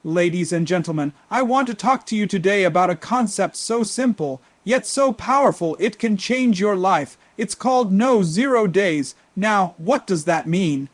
Ladies and gentlemen, I want to talk to you today about a concept so simple, yet so powerful it can change your life. It's called No 0 days. Now, what does that mean?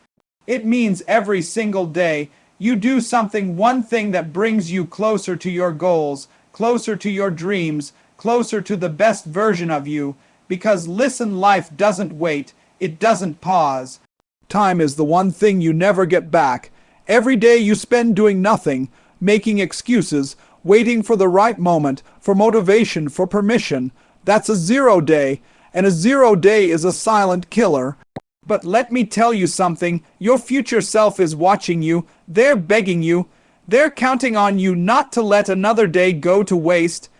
It means every single day, you do one thing that brings you closer to your goals, closer to your dreams, closer to the best version of you. Because listen, life doesn't wait, it doesn't pause. Time is the one thing you never get back. Every day you spend doing nothing, making excuses, waiting for the right moment, for motivation, for permission. That's a 0 day, and a 0 day is a silent killer. But let me tell you something, your future self is watching you, they're begging you, they're counting on you not to let another day go to waste.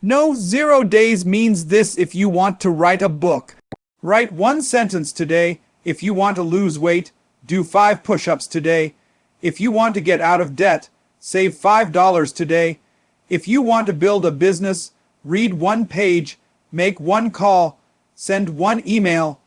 No, 0 days means this: if you want to write a book, write one sentence today. If you want to lose weight, do 5 push-ups today. If you want to get out of debt, save $5 today. If you want to build a business, read 1 page, make 1 call, send 1 email.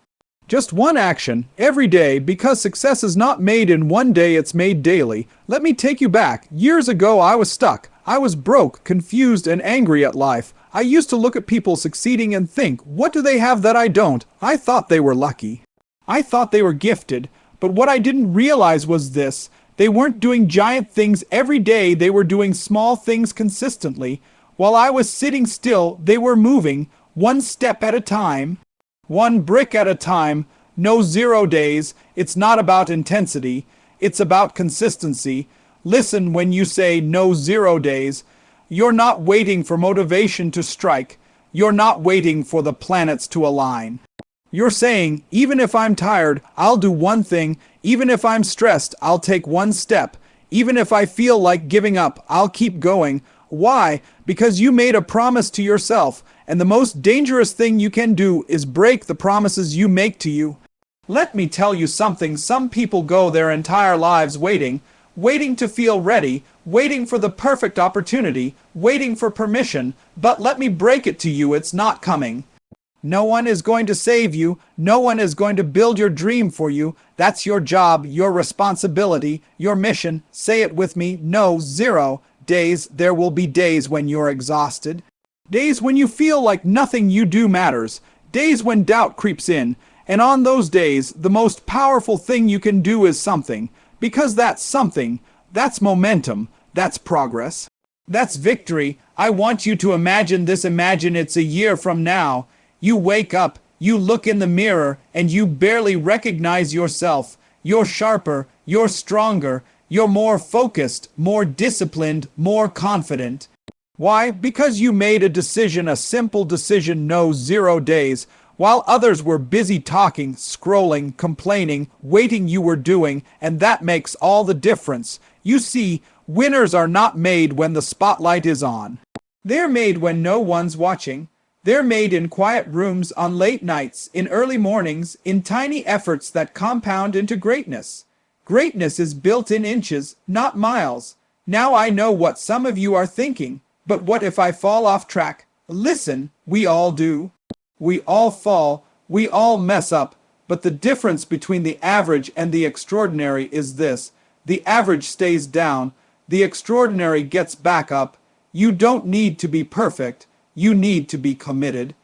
Just 1 action every day, because success is not made in 1 day, it's made daily. Let me take you back. Years ago, I was stuck. I was broke, confused, and angry at life. I used to look at people succeeding and think, what do they have that I don't? I thought they were lucky. I thought they were gifted. But what I didn't realize was this: they weren't doing giant things every day, they were doing small things consistently. While I was sitting still, they were moving, 1 step at a time, 1 brick at a time. No 0 days. It's not about intensity, it's about consistency. Listen, when you say no 0 days, you're not waiting for motivation to strike. You're not waiting for the planets to align. You're saying, even if I'm tired, I'll do 1 thing. Even if I'm stressed, I'll take 1 step. Even if I feel like giving up, I'll keep going. Why? Because you made a promise to yourself, and the most dangerous thing you can do is break the promises you make to you. Let me tell you something: some people go their entire lives waiting to feel ready, waiting for the perfect opportunity, waiting for permission. But let me break it to you, it's not coming. No one is going to save you. No one is going to build your dream for you. That's your job, your responsibility, your mission. Say it with me: no 0 days. There will be days when you're exhausted. Days when you feel like nothing you do matters. Days when doubt creeps in. And on those days, the most powerful thing you can do is something. Because that's something. That's momentum. That's progress. That's victory. I want you to imagine this. Imagine it's a year from now. You wake up, you look in the mirror, and you barely recognize yourself. You're sharper, you're stronger, you're more focused, more disciplined, more confident. Why? Because you made a decision, a simple decision: no 0 days. While others were busy talking, scrolling, complaining, waiting, you were doing, and that makes all the difference. You see, winners are not made when the spotlight is on. They're made when no one's watching. They're made in quiet rooms, on late nights, in early mornings, in tiny efforts that compound into greatness. Greatness is built in inches, not miles. Now I know what some of you are thinking, but what if I fall off track? Listen, we all do. We all fall, we all mess up, but the difference between the average and the extraordinary is this: the average stays down, the extraordinary gets back up. You don't need to be perfect. You need to be committed.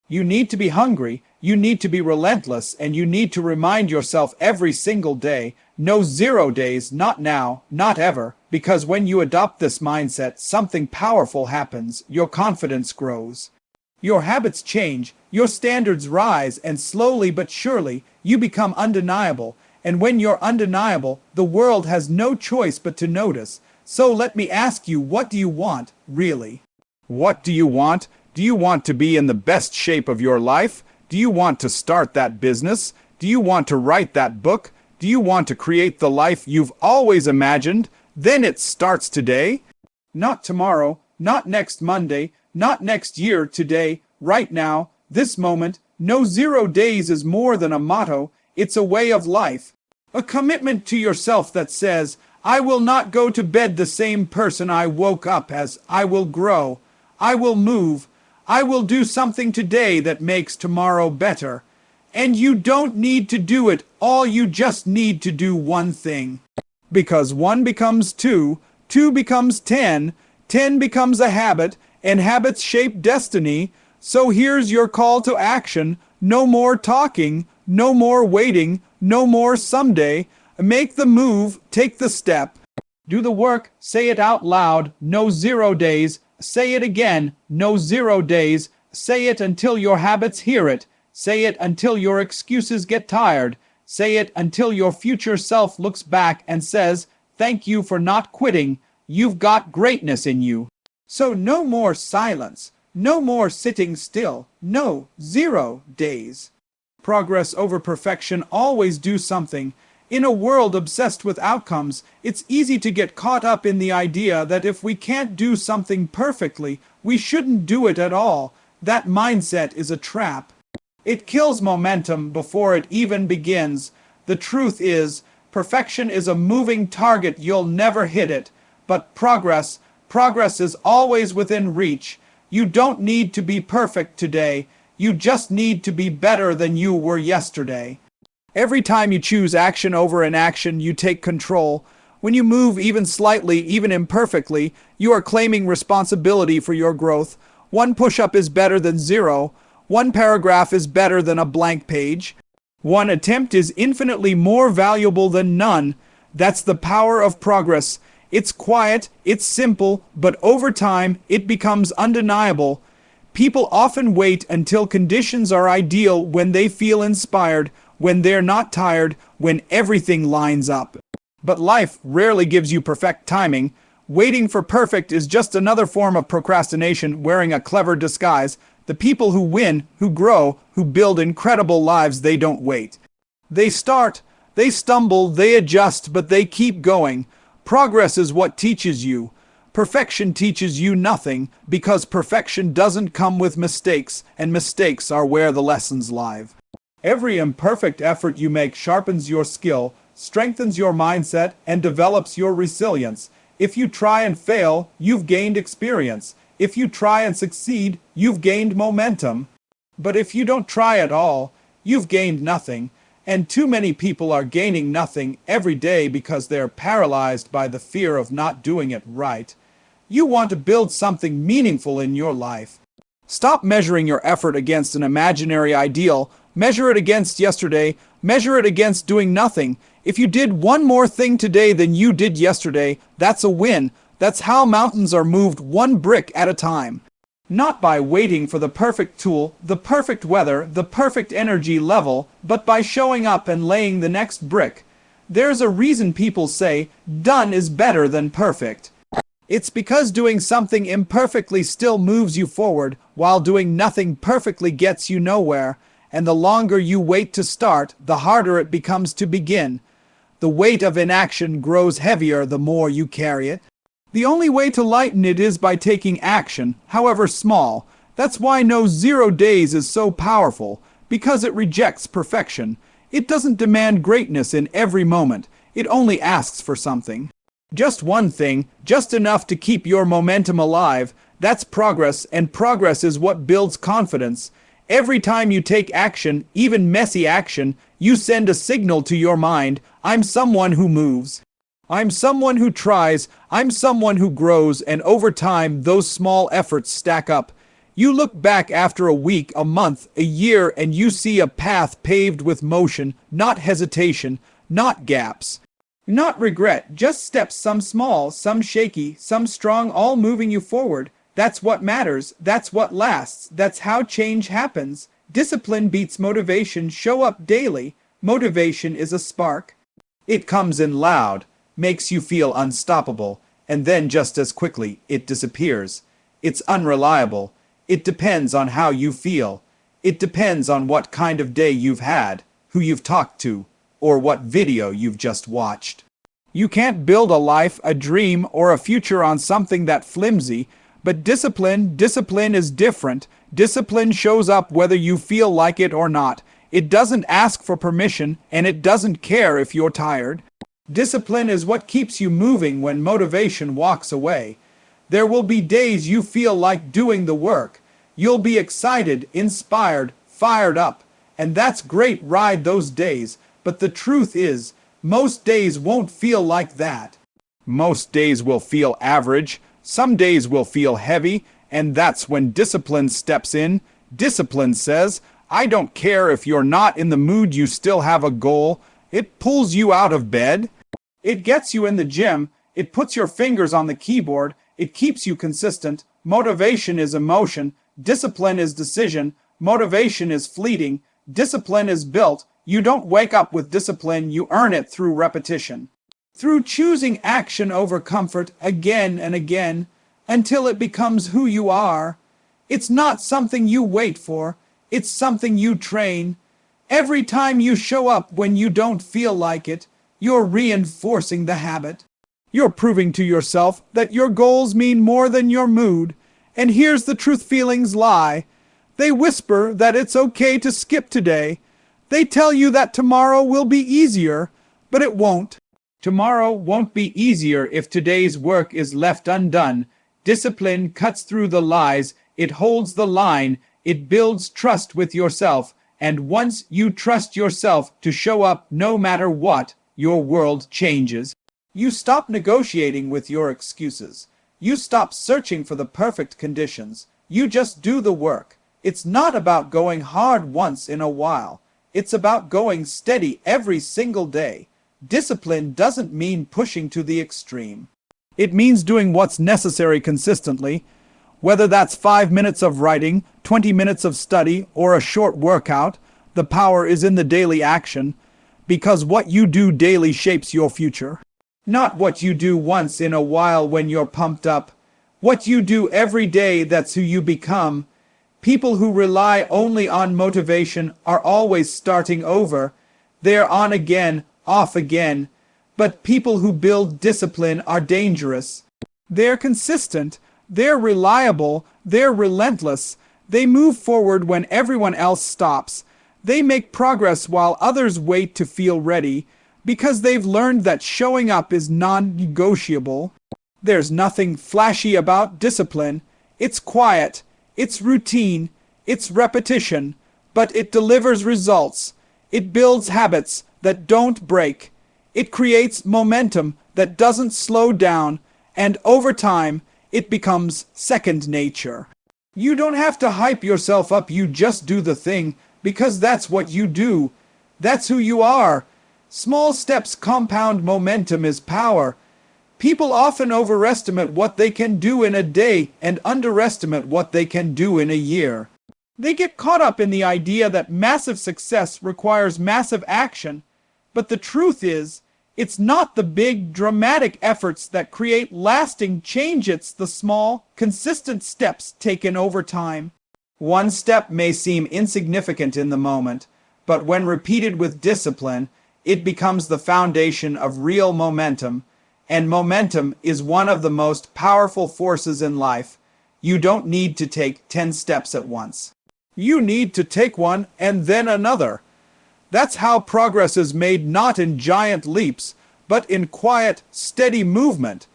You need to be hungry. You need to be relentless. And you need to remind yourself every single day: no 0 days, not now, not ever. Because when you adopt this mindset, something powerful happens. Your confidence grows. Your habits change. Your standards rise. And slowly but surely, you become undeniable. And when you're undeniable, the world has no choice but to notice. So let me ask you, what do you want, really? What do you want? Do you want to be in the best shape of your life? Do you want to start that business? Do you want to write that book? Do you want to create the life you've always imagined? Then it starts today. Not tomorrow, not next Monday, not next year. Today, right now, this moment. No 0 days is more than a motto. It's a way of life. A commitment to yourself that says, I will not go to bed the same person I woke up as. I will grow. I will move. I will do something today that makes tomorrow better. And you don't need to do it all, you just need to do 1 thing. Because 1 becomes 2, 2 becomes 10, 10 becomes a habit, and habits shape destiny. So here's your call to action. No more talking, no more waiting, no more someday. Make the move, take the step. Do the work, say it out loud, no 0 days. Say it again, no 0 days. Say it until your habits hear it. Say it until your excuses get tired. Say it until your future self looks back and says, thank you for not quitting. You've got greatness in you. So no more silence, no more sitting still, no 0 days. Progress over perfection, always do something. In a world obsessed with outcomes, it's easy to get caught up in the idea that if we can't do something perfectly, we shouldn't do it at all. That mindset is a trap. It kills momentum before it even begins. The truth is, perfection is a moving target, you'll never hit it. But progress is always within reach. You don't need to be perfect today. You just need to be better than you were yesterday. Every time you choose action over inaction, you take control. When you move even slightly, even imperfectly, you are claiming responsibility for your growth. 1 push-up is better than 0. 1 paragraph is better than a blank page. 1 attempt is infinitely more valuable than none. That's the power of progress. It's quiet, it's simple, but over time, it becomes undeniable. People often wait until conditions are ideal, when they feel inspired, when they're not tired, when everything lines up. But life rarely gives you perfect timing. Waiting for perfect is just another form of procrastination wearing a clever disguise. The people who win, who grow, who build incredible lives, they don't wait. They start, they stumble, they adjust, but they keep going. Progress is what teaches you. Perfection teaches you nothing, because perfection doesn't come with mistakes, and mistakes are where the lessons lie. Every imperfect effort you make sharpens your skill, strengthens your mindset, and develops your resilience. If you try and fail, you've gained experience. If you try and succeed, you've gained momentum. But if you don't try at all, you've gained nothing. And too many people are gaining nothing every day because they're paralyzed by the fear of not doing it right. You want to build something meaningful in your life. Stop measuring your effort against an imaginary ideal. Measure it against yesterday. Measure it against doing nothing. If you did 1 more thing today than you did yesterday, that's a win. That's how mountains are moved 1 brick at a time. Not by waiting for the perfect tool, the perfect weather, the perfect energy level, but by showing up and laying the next brick. There's a reason people say, done is better than perfect. It's because doing something imperfectly still moves you forward, while doing nothing perfectly gets you nowhere. And the longer you wait to start, the harder it becomes to begin. The weight of inaction grows heavier the more you carry it. The only way to lighten it is by taking action, however small. That's why no 0 days is so powerful, because it rejects perfection. It doesn't demand greatness in every moment. It only asks for something. Just 1 thing, just enough to keep your momentum alive. That's progress, and progress is what builds confidence. Every time you take action, even messy action, you send a signal to your mind, I'm someone who moves. I'm someone who tries, I'm someone who grows, and over time, those small efforts stack up. You look back after a week, a month, a year, and you see a path paved with motion, not hesitation, not gaps. Not regret, just steps, some small, some shaky, some strong, all moving you forward. That's what matters, that's what lasts, that's how change happens. Discipline beats motivation, show up daily. Motivation is a spark. It comes in loud, makes you feel unstoppable, and then just as quickly it disappears. It's unreliable. It depends on how you feel. It depends on what kind of day you've had, who you've talked to, or what video you've just watched. You can't build a life, a dream, or a future on something that flimsy, but discipline is different. Discipline shows up whether you feel like it or not. It doesn't ask for permission, and it doesn't care if you're tired. Discipline is what keeps you moving when motivation walks away. There will be days you feel like doing the work. You'll be excited, inspired, fired up. And that's great, ride those days. But the truth is, most days won't feel like that. Most days will feel average, some days will feel heavy, and that's when discipline steps in. Discipline says, I don't care if you're not in the mood, you still have a goal. It pulls you out of bed. It gets you in the gym. It puts your fingers on the keyboard. It keeps you consistent. Motivation is emotion. Discipline is decision. Motivation is fleeting. Discipline is built. You don't wake up with discipline, you earn it through repetition. Through choosing action over comfort again and again, until it becomes who you are. It's not something you wait for, it's something you train. Every time you show up when you don't feel like it, you're reinforcing the habit. You're proving to yourself that your goals mean more than your mood. And here's the truth: feelings lie. They whisper that it's okay to skip today. They tell you that tomorrow will be easier, but it won't. Tomorrow won't be easier if today's work is left undone. Discipline cuts through the lies, it holds the line, it builds trust with yourself, and once you trust yourself to show up no matter what, your world changes. You stop negotiating with your excuses. You stop searching for the perfect conditions. You just do the work. It's not about going hard once in a while. It's about going steady every single day. Discipline doesn't mean pushing to the extreme. It means doing what's necessary consistently, whether that's 5 minutes of writing, 20 minutes of study, or a short workout. The power is in the daily action, because what you do daily shapes your future. Not what you do once in a while when you're pumped up. What you do every day, that's who you become. People who rely only on motivation are always starting over. They're on again, off again. But people who build discipline are dangerous. They're consistent, they're reliable, they're relentless. They move forward when everyone else stops. They make progress while others wait to feel ready, because they've learned that showing up is non-negotiable. There's nothing flashy about discipline. It's quiet, it's routine, it's repetition, but it delivers results. It builds habits that don't break. It creates momentum that doesn't slow down, and over time, it becomes second nature. You don't have to hype yourself up, you just do the thing, because that's what you do. That's who you are. Small steps compound. Momentum is power. People often overestimate what they can do in a day and underestimate what they can do in a year. They get caught up in the idea that massive success requires massive action, but the truth is, it's not the big, dramatic efforts that create lasting change. It's the small, consistent steps taken over time. One step may seem insignificant in the moment, but when repeated with discipline, it becomes the foundation of real momentum. And momentum is one of the most powerful forces in life. You don't need to take 10 steps at once. You need to take one and then another. That's how progress is made, not in giant leaps, but in quiet, steady movement.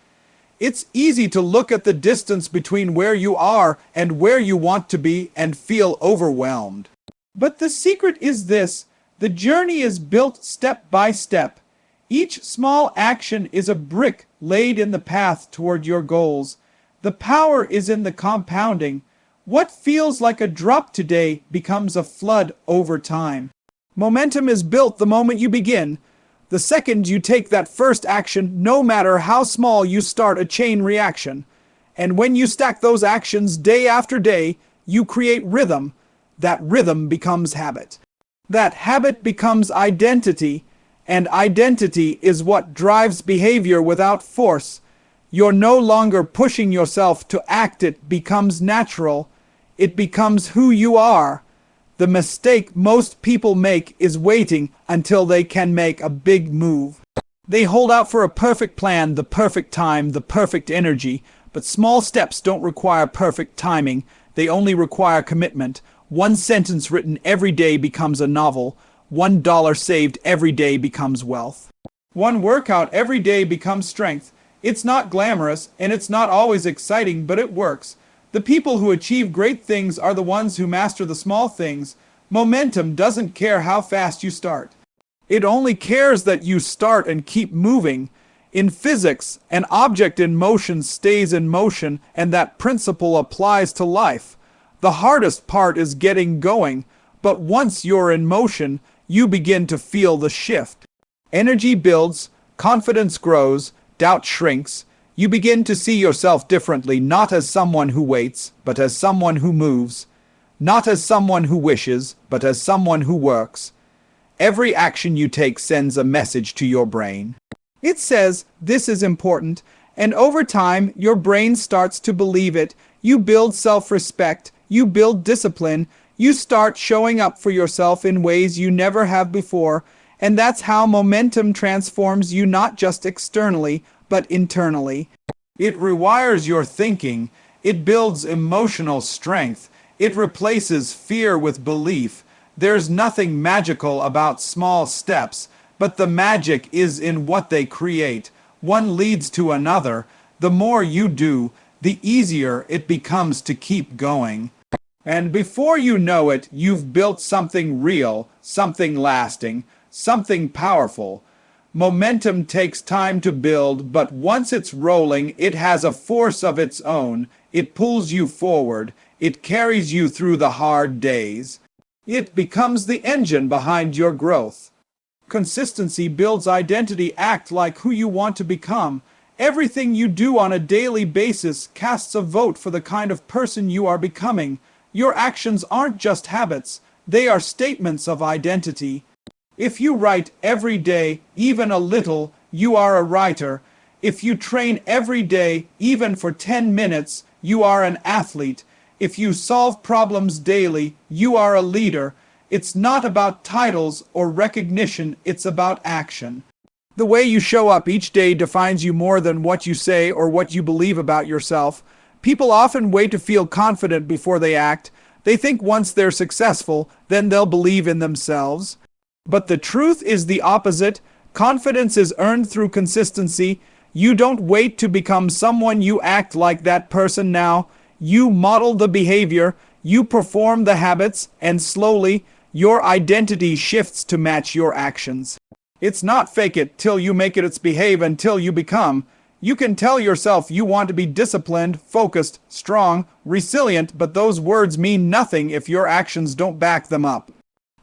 It's easy to look at the distance between where you are and where you want to be and feel overwhelmed. But the secret is this: the journey is built step by step. Each small action is a brick laid in the path toward your goals. The power is in the compounding. What feels like a drop today becomes a flood over time. Momentum is built the moment you begin. The second you take that first action, no matter how small, you start a chain reaction. And when you stack those actions day after day, you create rhythm. That rhythm becomes habit. That habit becomes identity, and identity is what drives behavior without force. You're no longer pushing yourself to act, it becomes natural. It becomes who you are. The mistake most people make is waiting until they can make a big move. They hold out for a perfect plan, the perfect time, the perfect energy. But small steps don't require perfect timing. They only require commitment. One sentence written every day becomes a novel. $1 saved every day becomes wealth. One workout every day becomes strength. It's not glamorous, and it's not always exciting, but it works. The people who achieve great things are the ones who master the small things. Momentum doesn't care how fast you start. It only cares that you start and keep moving. In physics, an object in motion stays in motion, and that principle applies to life. The hardest part is getting going, but once you're in motion, you begin to feel the shift. Energy builds, confidence grows, doubt shrinks. You begin to see yourself differently, not as someone who waits, but as someone who moves. Not as someone who wishes, but as someone who works. Every action you take sends a message to your brain. It says, this is important, and over time, your brain starts to believe it. You build self-respect, you build discipline, you start showing up for yourself in ways you never have before, and that's how momentum transforms you not just externally, but internally. It rewires your thinking, it builds emotional strength, it replaces fear with belief. There's nothing magical about small steps, but the magic is in what they create. One leads to another. The more you do, the easier it becomes to keep going. And before you know it, you've built something real, something lasting, something powerful. Momentum takes time to build, but once it's rolling, it has a force of its own. It pulls you forward. It carries you through the hard days. It becomes the engine behind your growth. Consistency builds identity. Act like who you want to become. Everything you do on a daily basis casts a vote for the kind of person you are becoming. Your actions aren't just habits, they are statements of identity. If you write every day, even a little, you are a writer. If you train every day, even for 10 minutes, you are an athlete. If you solve problems daily, you are a leader. It's not about titles or recognition, it's about action. The way you show up each day defines you more than what you say or what you believe about yourself. People often wait to feel confident before they act. They think once they're successful, then they'll believe in themselves. But the truth is the opposite. Confidence is earned through consistency. You don't wait to become someone, you act like that person now. You model the behavior, you perform the habits, and slowly, your identity shifts to match your actions. It's not fake it till you make it, it's behave until you become. You can tell yourself you want to be disciplined, focused, strong, resilient, but those words mean nothing if your actions don't back them up.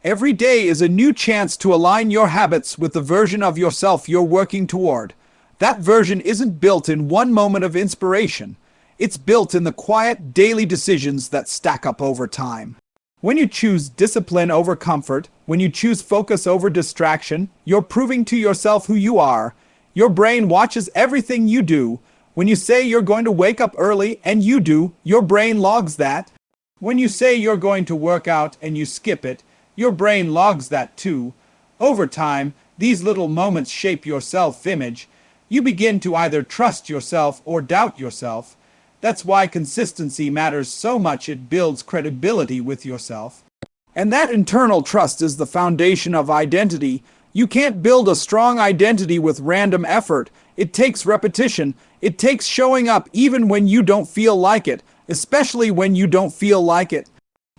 Every day is a new chance to align your habits with the version of yourself you're working toward. That version isn't built in one moment of inspiration. It's built in the quiet, daily decisions that stack up over time. When you choose discipline over comfort, when you choose focus over distraction, you're proving to yourself who you are. Your brain watches everything you do. When you say you're going to wake up early, and you do, your brain logs that. When you say you're going to work out and you skip it, your brain logs that too. Over time, these little moments shape your self-image. You begin to either trust yourself or doubt yourself. That's why consistency matters so much. It builds credibility with yourself. And that internal trust is the foundation of identity. You can't build a strong identity with random effort. It takes repetition. It takes showing up even when you don't feel like it, especially when you don't feel like it.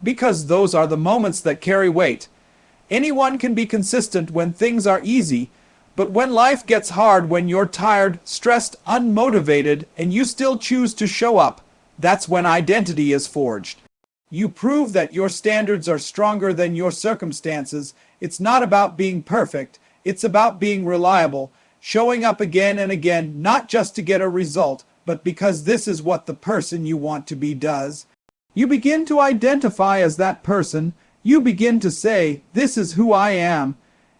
Because those are the moments that carry weight. Anyone can be consistent when things are easy, but when life gets hard, when you're tired, stressed, unmotivated, and you still choose to show up, that's when identity is forged. You prove that your standards are stronger than your circumstances. It's not about being perfect, it's about being reliable, showing up again and again, not just to get a result, but because this is what the person you want to be does. You begin to identify as that person. You begin to say, this is who I am.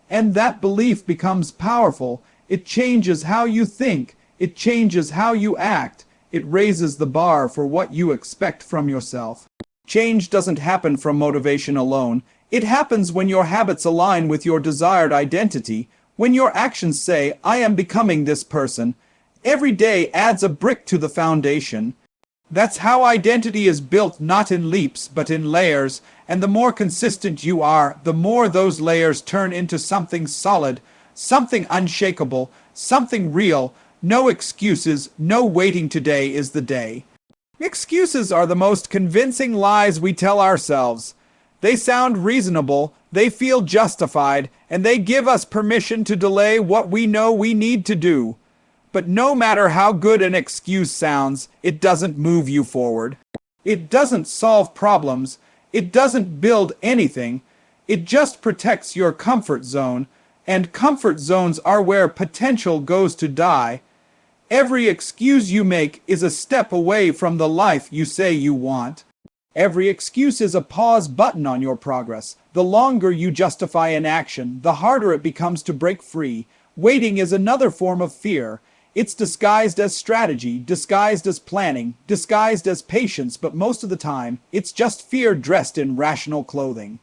And that belief becomes powerful. It changes how you think. It changes how you act. It raises the bar for what you expect from yourself. Change doesn't happen from motivation alone. It happens when your habits align with your desired identity, when your actions say, I am becoming this person. Every day adds a brick to the foundation. That's how identity is built, not in leaps, but in layers, and the more consistent you are, the more those layers turn into something solid, something unshakable, something real. No excuses, no waiting. Today is the day. Excuses are the most convincing lies we tell ourselves. They sound reasonable, they feel justified, and they give us permission to delay what we know we need to do. But no matter how good an excuse sounds, it doesn't move you forward. It doesn't solve problems. It doesn't build anything. It just protects your comfort zone, and comfort zones are where potential goes to die. Every excuse you make is a step away from the life you say you want. Every excuse is a pause button on your progress. The longer you justify an action, the harder it becomes to break free. Waiting is another form of fear. It's disguised as strategy, disguised as planning, disguised as patience, but most of the time, it's just fear dressed in rational clothing.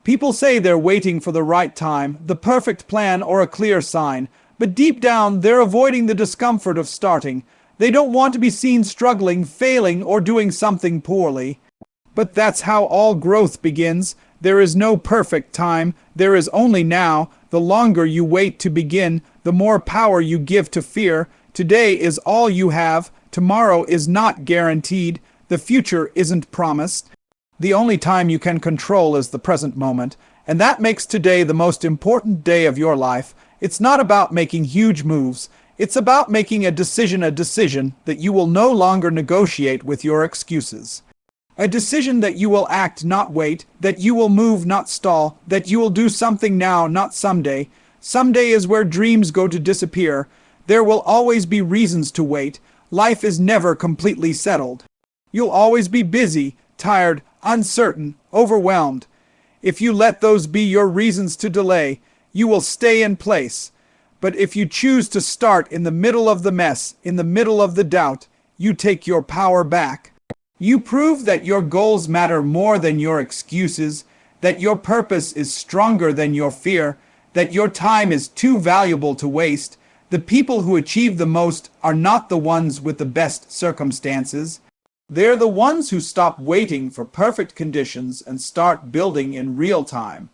People say they're waiting for the right time, the perfect plan, or a clear sign, but deep down, they're avoiding the discomfort of starting. They don't want to be seen struggling, failing, or doing something poorly. But that's how all growth begins. There is no perfect time. There is only now. The longer you wait to begin, the more power you give to fear. Today is all you have. Tomorrow is not guaranteed. The future isn't promised. The only time you can control is the present moment, and that makes today the most important day of your life. It's not about making huge moves. It's about making a decision that you will no longer negotiate with your excuses. A decision that you will act, not wait, that you will move, not stall, that you will do something now, not someday. Someday is where dreams go to disappear. There will always be reasons to wait. Life is never completely settled. You'll always be busy, tired, uncertain, overwhelmed. If you let those be your reasons to delay, you will stay in place. But if you choose to start in the middle of the mess, in the middle of the doubt, you take your power back. You prove that your goals matter more than your excuses, that your purpose is stronger than your fear, that your time is too valuable to waste. The people who achieve the most are not the ones with the best circumstances. They're the ones who stop waiting for perfect conditions and start building in real time.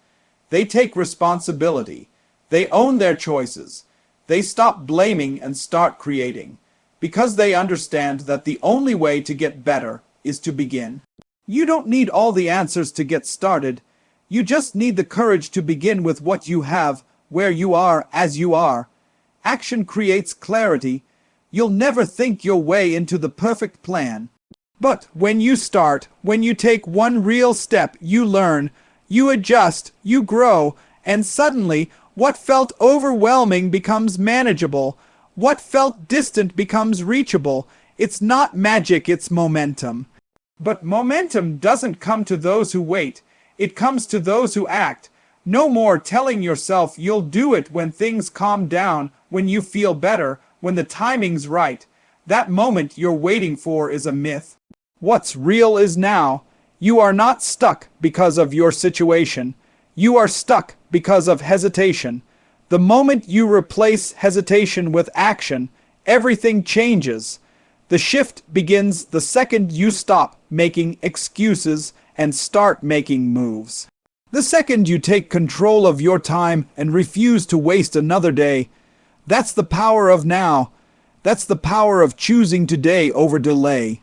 They take responsibility. They own their choices. They stop blaming and start creating, because they understand that the only way to get better is to begin. You don't need all the answers to get started. You just need the courage to begin with what you have, where you are, as you are. Action creates clarity. You'll never think your way into the perfect plan. But when you start, when you take one real step, you learn, you adjust, you grow, and suddenly what felt overwhelming becomes manageable. What felt distant becomes reachable. It's not magic, it's momentum. But momentum doesn't come to those who wait. It comes to those who act. No more telling yourself you'll do it when things calm down, when you feel better, when the timing's right. That moment you're waiting for is a myth. What's real is now. You are not stuck because of your situation. You are stuck because of hesitation. The moment you replace hesitation with action, everything changes. The shift begins the second you stop making excuses and start making moves. The second you take control of your time and refuse to waste another day. That's the power of now. That's the power of choosing today over delay.